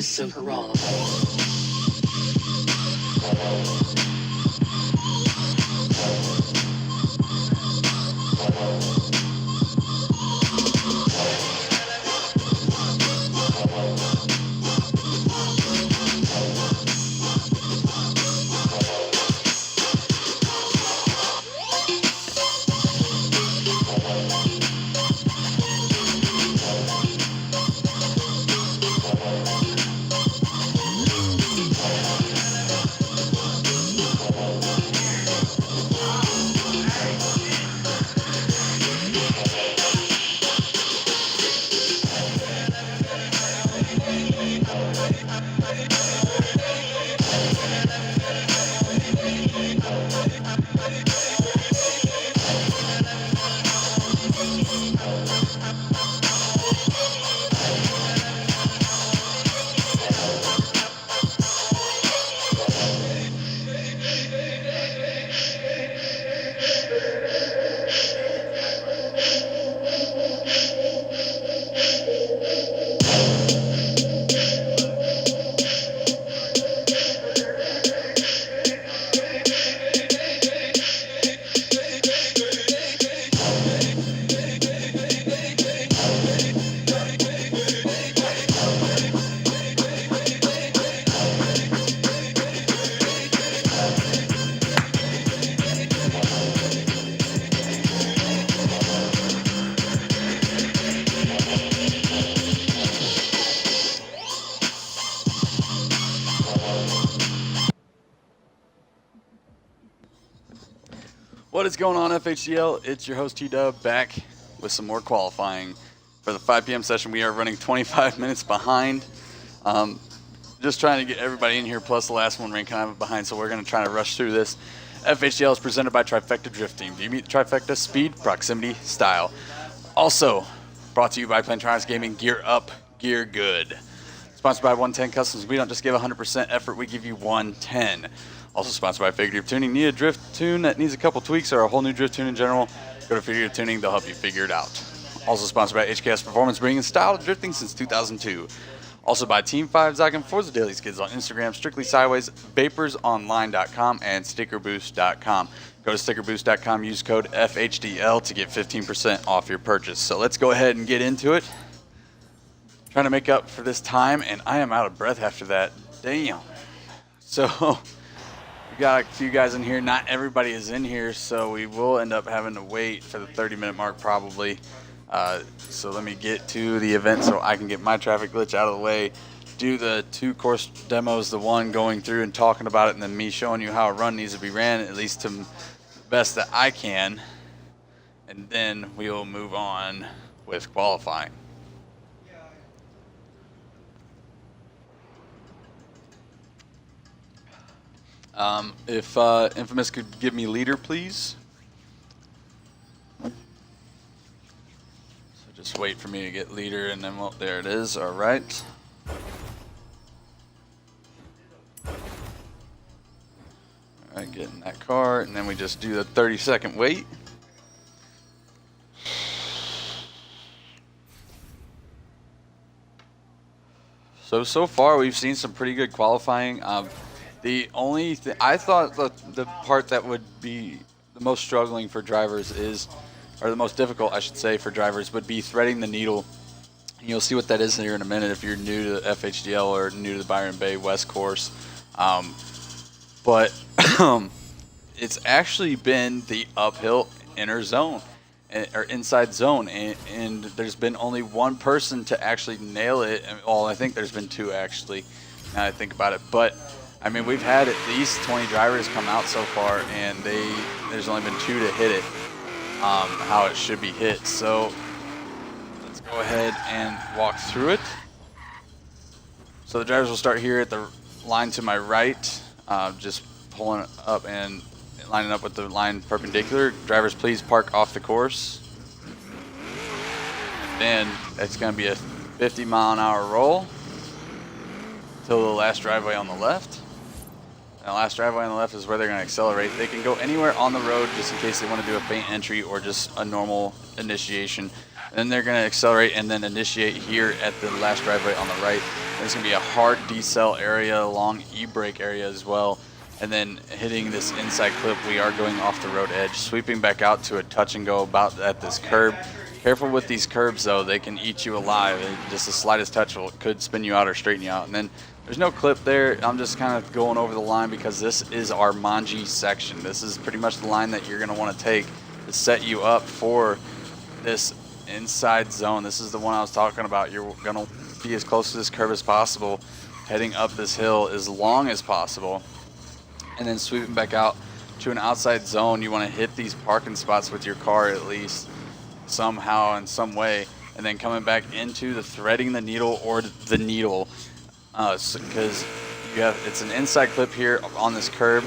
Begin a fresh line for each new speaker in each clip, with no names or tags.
citizen parole.
What is going on, FHDL? It's your host T-Dub back with some more qualifying for the 5 p.m. session. We are running 25 minutes behind. Just trying to get everybody in here, plus the last one ran kind of behind, so we're going to try to rush through this. FHDL is presented by Trifecta Drift Team. Do you meet Trifecta? Speed, proximity, style. Also brought to you by Plantronics Gaming. Gear up, gear good. Sponsored by 110 Customs. We don't just give 100% effort, we give you 110. Also sponsored by Figurative Tuning. Need a drift tune that needs a couple tweaks or a whole new drift tune in general? Go to Figurative Tuning, they'll help you figure it out. Also sponsored by HKS Performance, bringing style to drifting since 2002. Also by Team 5 Zach and Forza Daily Skids on Instagram, Strictly Sideways, VaporsOnline.com, and StickerBoost.com. Go to StickerBoost.com, use code FHDL to get 15% off your purchase. So let's go ahead and get into it. Trying to make up for this time, and I am out of breath after that. Damn. So we got a few guys in here. Not everybody is in here, so we will end up having to wait for the 30-minute mark probably. So let me get to the event so I can get my traffic glitch out of the way, do the 2 course demos, the one going through and talking about it, and then me showing you how a run needs to be ran, at least to the best that I can. And then we will move on with qualifying. If Infamous could give me leader, please. So just wait for me to get leader, and then, well, there it is. All right. All right, get in that car, and then we just do the 30-second wait. So far we've seen some pretty good qualifying. The only thing I thought the part that would be the most struggling for drivers is, or the most difficult, I should say, for drivers would be threading the needle. And you'll see what that is here in a minute if you're new to the FHDL or new to the Byron Bay West course. But it's actually been the uphill inner zone, or inside zone, and there's been only one person to actually nail it. Well, I think there's been 2 actually, now that I think about it. But I mean, we've had at least 20 drivers come out so far, and there's only been 2 to hit it how it should be hit. So let's go ahead and walk through it. So the drivers will start here at the line to my right, just pulling up and lining up with the line perpendicular. Drivers, please park off the course. And then it's going to be a 50-mile-an-hour roll till the last driveway on the left. And the last driveway on the left is where they're going to accelerate. They can go anywhere on the road just in case they want to do a feint entry or just a normal initiation. And then they're going to accelerate and then initiate here at the last driveway on the right. There's going to be a hard decel area, long e-brake area as well. And then hitting this inside clip, we are going off the road edge, sweeping back out to a touch and go about at this curb. Careful with these curbs though, they can eat you alive. Just the slightest touch could spin you out or straighten you out. And then there's no clip there. I'm just kind of going over the line because this is our Manji section. This is pretty much the line that you're going to want to take to set you up for this inside zone. This is the one I was talking about. You're going to be as close to this curb as possible, heading up this hill as long as possible. And then sweeping back out to an outside zone. You want to hit these parking spots with your car at least somehow in some way, and then coming back into the threading the needle or the needle, because it's an inside clip here on this curb,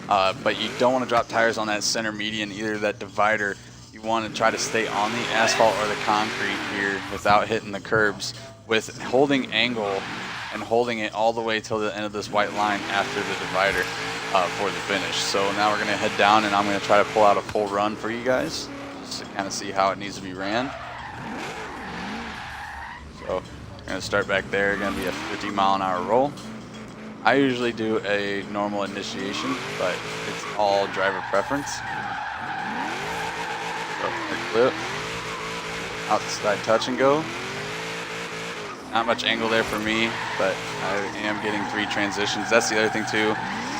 but you don't want to drop tires on that center median, either that divider. You want to try to stay on the asphalt or the concrete here without hitting the curbs, with holding angle and holding it all the way till the end of this white line after the divider for the finish. So now we're going to head down, and I'm going to try to pull out a full run for you guys just to kind of see how it needs to be ran. So we're going to start back there. Going to be a 50-mile-an-hour roll. I usually do a normal initiation, but it's all driver preference. So clip, outside touch and go. Not much angle there for me, but I am getting 3 transitions. That's the other thing too.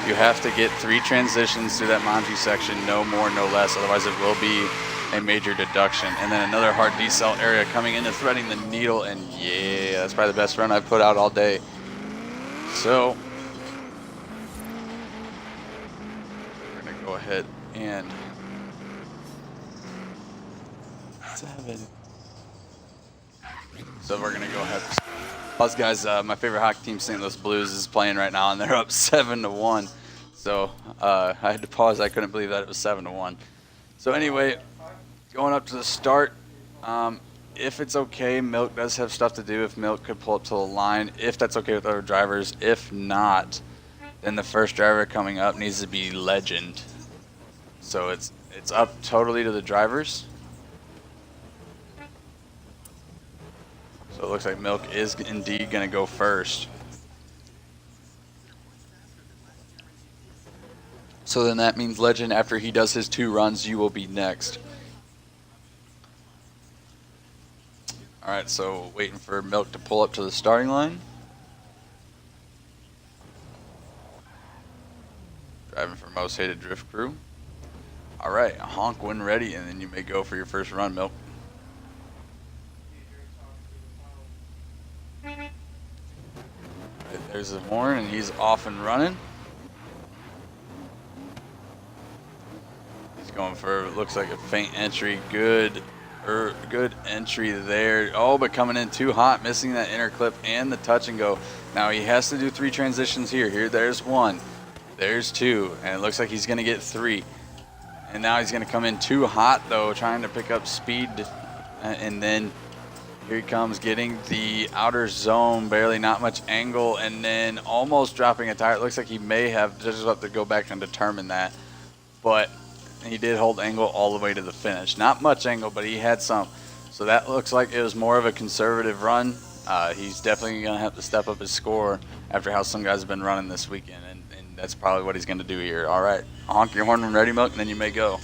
You have to get 3 transitions through that Manji section, no more, no less. Otherwise, it will be a major deduction. And then another hard decel area coming into threading the needle, and yeah, that's probably the best run I've put out all day. So we're gonna go ahead and So we're gonna go ahead. Plus, guys, my favorite hockey team, St. Louis Blues, is playing right now, and they're up 7-1. So I had to pause. I couldn't believe that it was 7-1. So anyway, going up to the start. If it's okay, Milk does have stuff to do. If Milk could pull up to the line, if that's okay with other drivers. If not, then the first driver coming up needs to be Legend. So it's up totally to the drivers. So it looks like Milk is indeed going to go first. So then that means Legend, after he does his 2 runs, you will be next. All right, so waiting for Milk to pull up to the starting line. Driving for Most Hated Drift Crew. All right, honk when ready, and then you may go for your first run, Milk. There's the horn, and he's off and running. He's going for, looks like a faint entry. Good entry there. Oh, but coming in too hot, missing that inner clip and the touch and go. Now he has to do 3 transitions here. There's 1. There's 2. And it looks like he's going to get 3. And now he's going to come in too hot, though, trying to pick up speed. And then here he comes, getting the outer zone, barely, not much angle, and then almost dropping a tire. It looks like he may have, just have to go back and determine that. But he did hold angle all the way to the finish. Not much angle, but he had some. So that looks like it was more of a conservative run. He's definitely going to have to step up his score after how some guys have been running this weekend, and that's probably what he's going to do here. All right, honk your horn when ready, Milk, and then you may go.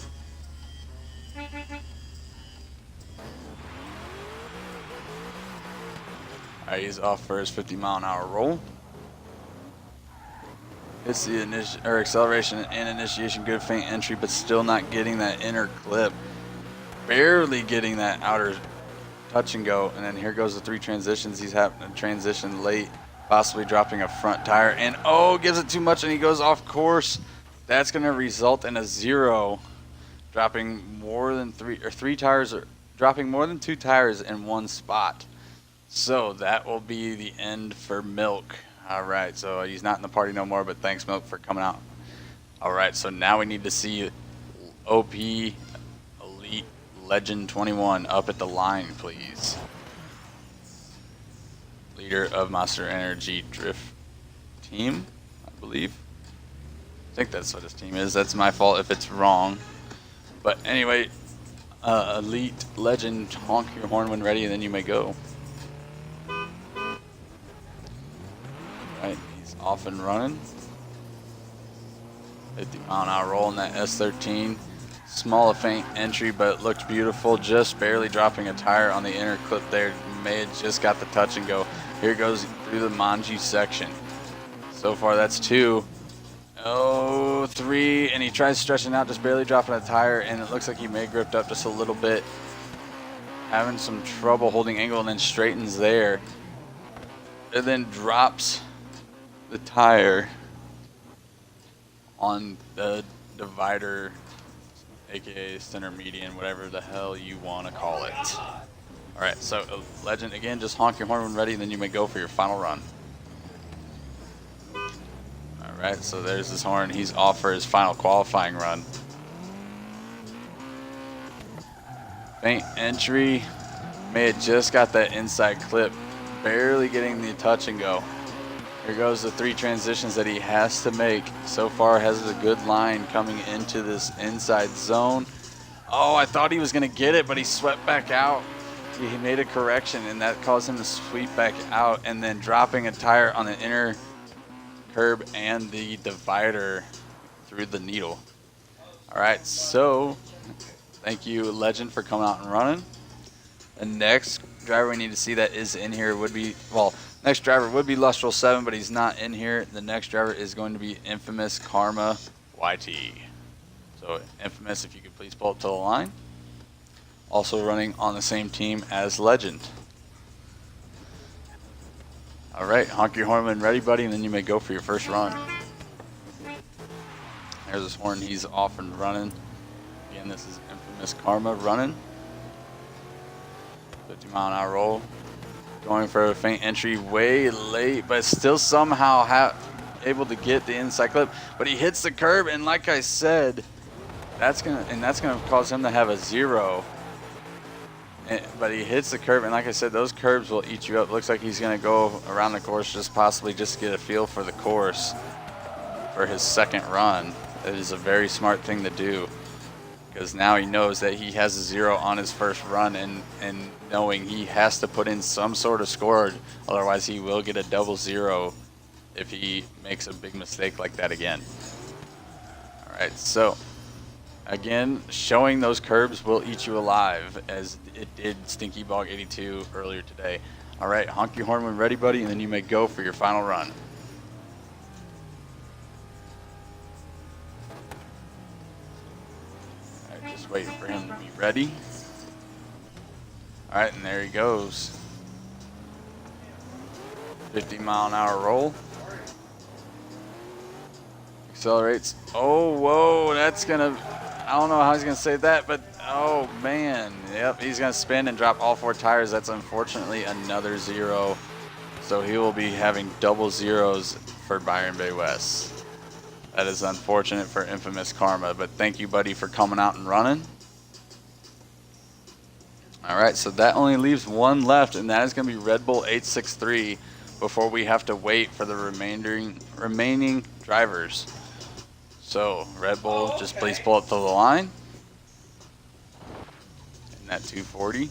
All right, he's off for his 50-mile-an-hour roll. It's the acceleration and initiation, good faint entry, but still not getting that inner clip. Barely getting that outer touch and go. And then here goes the 3 transitions. He's having to transition late, possibly dropping a front tire. And oh, gives it too much, and he goes off course. That's going to result in a 0, dropping more than 3 tires, or dropping more than 2 tires in 1 spot. So that will be the end for Milk. All right, so he's not in the party no more, but thanks, Milk, for coming out. All right, so now we need to see OP Elite Legend 21 up at the line, please. Leader of Monster Energy Drift Team, I believe. I think that's what his team is. That's my fault if it's wrong. But anyway, Elite Legend, honk your horn when ready, and then you may go. off and running. 50-mile-an-hour roll in that S13. Small a faint entry, but it looked beautiful. Just barely dropping a tire on the inner clip there. May have just got the touch and go. Here goes through the Manji section. So far, that's 2. Oh, 3, and he tries stretching out, just barely dropping a tire, and it looks like he may have gripped up just a little bit. Having some trouble holding angle, and then straightens there. And then drops the tire on the divider, aka center median, whatever the hell you want to call it. All right, so Legend, again, just honk your horn when ready, and then you may go for your final run. All right, so there's his horn. He's off for his final qualifying run. Faint entry. May have just got that inside clip, barely getting the touch and go. Here goes the 3 transitions that he has to make. So far has a good line coming into this inside zone. Oh, I thought he was going to get it, but he swept back out. He made a correction, and that caused him to sweep back out, and then dropping a tire on the inner curb and the divider through the needle. All right, so thank you, Legend, for coming out and running. The next driver we need to see that is in here would be, well, next driver would be Lustral 7, but he's not in here. The next driver is going to be Infamous Karma YT. So Infamous, if you could please pull up to the line. Also running on the same team as Legend. All right, honk your horn when ready, buddy, and then you may go for your first run. There's his horn. He's off and running. Again, this is Infamous Karma running. 50-mile-an-hour roll. Going for a faint entry way late, but still somehow able to get the inside clip. But he hits the curb, and like I said, that's gonna cause him to have a 0. But he hits the curb, and like I said, those curbs will eat you up. Looks like he's gonna go around the course, just possibly just get a feel for the course for his second run. That is a very smart thing to do, because now he knows that he has a 0 on his first run, and knowing he has to put in some sort of score, otherwise he will get a double 0 if he makes a big mistake like that again. All right, so again, showing those curbs will eat you alive, as it did Stinky Bog 82 earlier today. All right, honk your horn when ready, buddy, and then you may go for your final run. All right, just waiting for him to be ready. All right, and there he goes. 50-mile-an-hour roll. Accelerates. Oh, whoa, that's gonna, I don't know how he's gonna save that, but oh man, yep, he's gonna spin and drop all 4 tires. That's unfortunately another 0. So he will be having double 0s for Byron Bay West. That is unfortunate for Infamous Karma, but thank you, buddy, for coming out and running. All right, so that only leaves one left, and that is going to be Red Bull 863 before we have to wait for the remaining drivers. So Red Bull, just please pull up to the line. In that 240.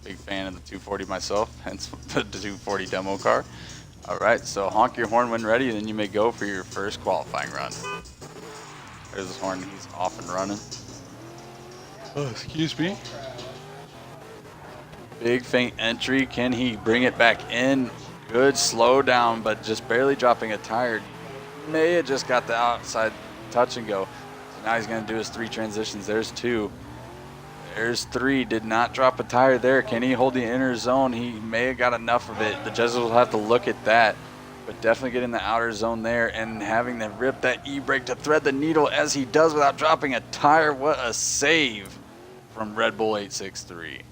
Big fan of the 240 myself, hence the 240 demo car. All right, so honk your horn when ready, and then you may go for your first qualifying run. There's his horn, he's off and running. Oh, excuse me. Big faint entry. Can he bring it back in? Good slow down, but just barely dropping a tire. May have just got the outside touch and go. So now he's going to do his 3 transitions. There's 2. There's 3. Did not drop a tire there. Can he hold the inner zone? He may have got enough of it. The judges will have to look at that, but definitely get in the outer zone there, and having to rip that e-brake to thread the needle as he does without dropping a tire. What a save from Red Bull 863.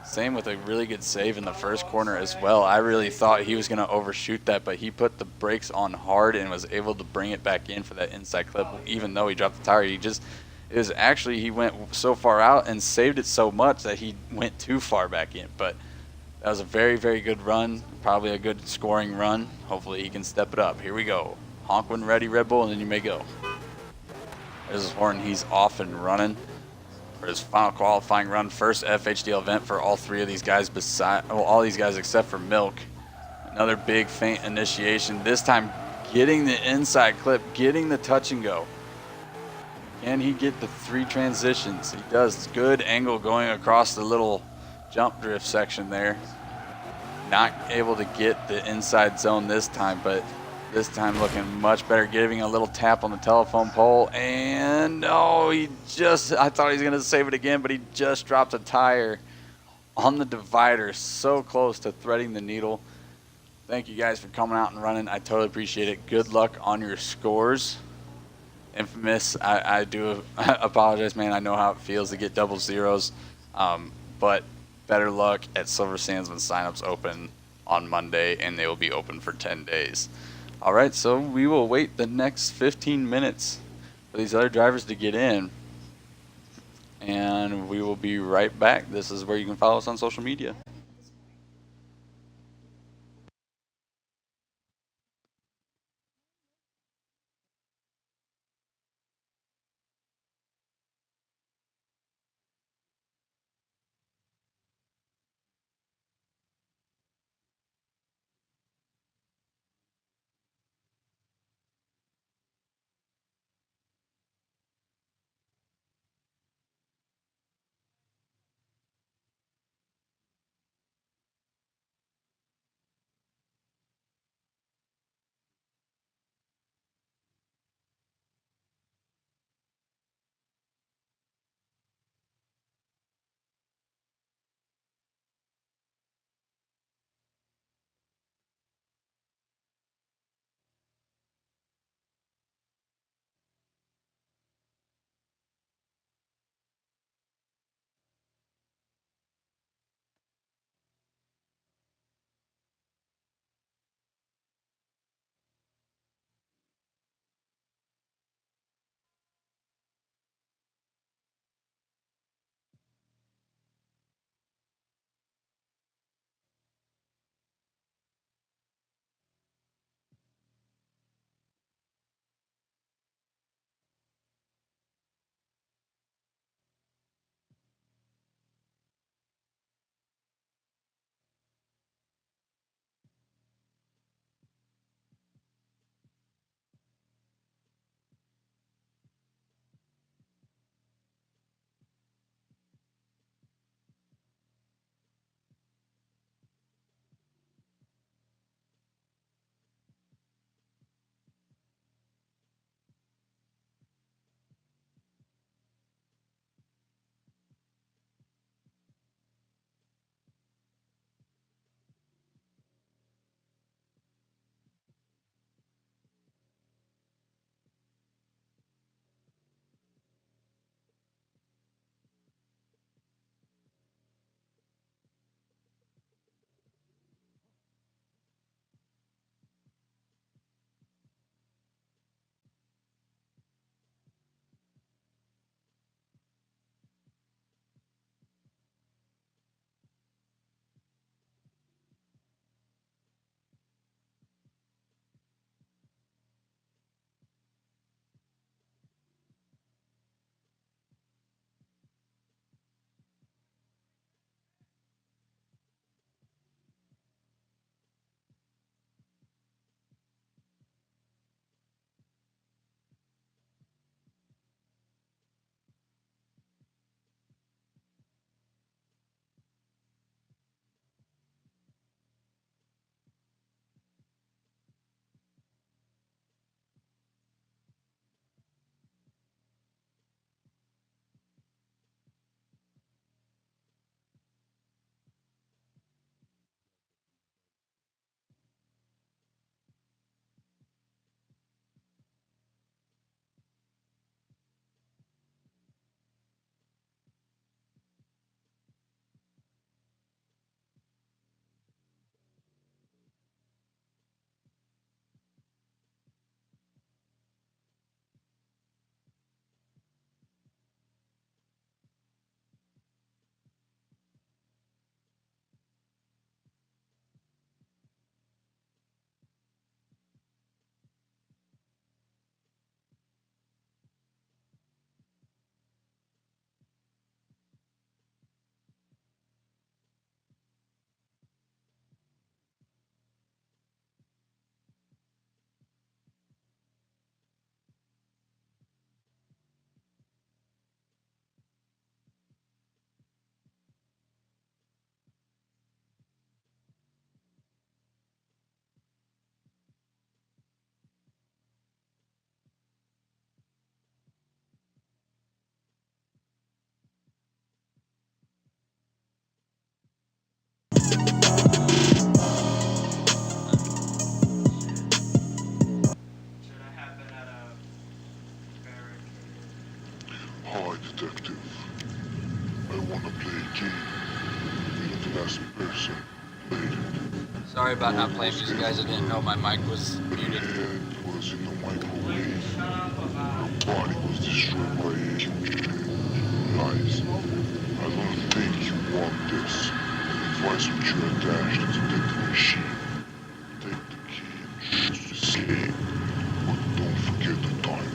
Same with a really good save in the first corner as well. I really thought he was going to overshoot that, but he put the brakes on hard and was able to bring it back in for that inside clip. Even though he dropped the tire, he went so far out and saved it so much that he went too far back in. But that was a very, very good run, probably a good scoring run. Hopefully he can step it up. Here we go. Honk when ready, Red Bull, and then you may go. There's his horn. He's off and running for his final qualifying run. First FHDL event for all 3 of these guys, all these guys except for Milk. Another big feint initiation. This time getting the inside clip, getting the touch and go. Can he get the 3 transitions? He does. Good angle going across the little jump drift section there. Not able to get the inside zone this time, but this time looking much better, giving a little tap on the telephone pole. And oh, I thought he was going to save it again, but he just dropped a tire on the divider, so close to threading the needle. Thank you guys for coming out and running. I totally appreciate it. Good luck on your scores. Infamous, I do apologize, man. I know how it feels to get double zeros, but better luck at Silver Sands when signups open on Monday, and they will be open for 10 days. All right, so we will wait the next 15 minutes for these other drivers to get in, and we will be right back. This is where you can follow us on social media.
Hi, detective. I wanna play a game. You're the last person played it.
Sorry about not playing music, guys. I didn't know my mic was
The
muted.
head was in the microwave. Her body was destroyed by a huge guys. I don't think you want this. The device which you attached is detect the machine. Take the key and choose to escape. But don't forget the timer.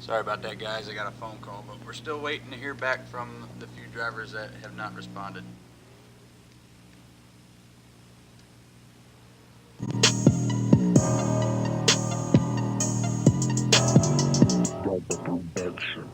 Sorry about that, guys. I got a phone call, but we're still waiting to hear back from the few drivers that have not responded.
Action.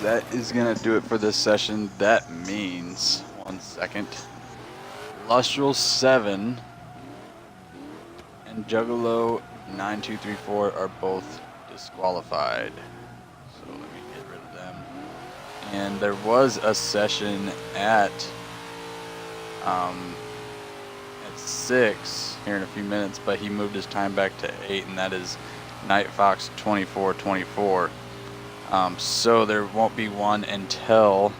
that is going to do it for this session. That means, 1 second, Lustral 7 and Juggalo 9234 are both disqualified. So let me get rid of them. And there was a session at 6 here in a few minutes, but he moved his time back to 8, and that is Night Fox 2424. So there won't be one until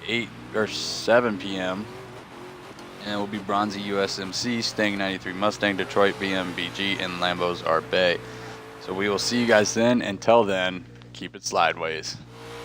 8 or 7 p.m. and it will be Bronzy USMC, Stang 93 Mustang, Detroit BMBG, and Lambo's Arbay. So we will see you guys then. Until then, keep it slideways.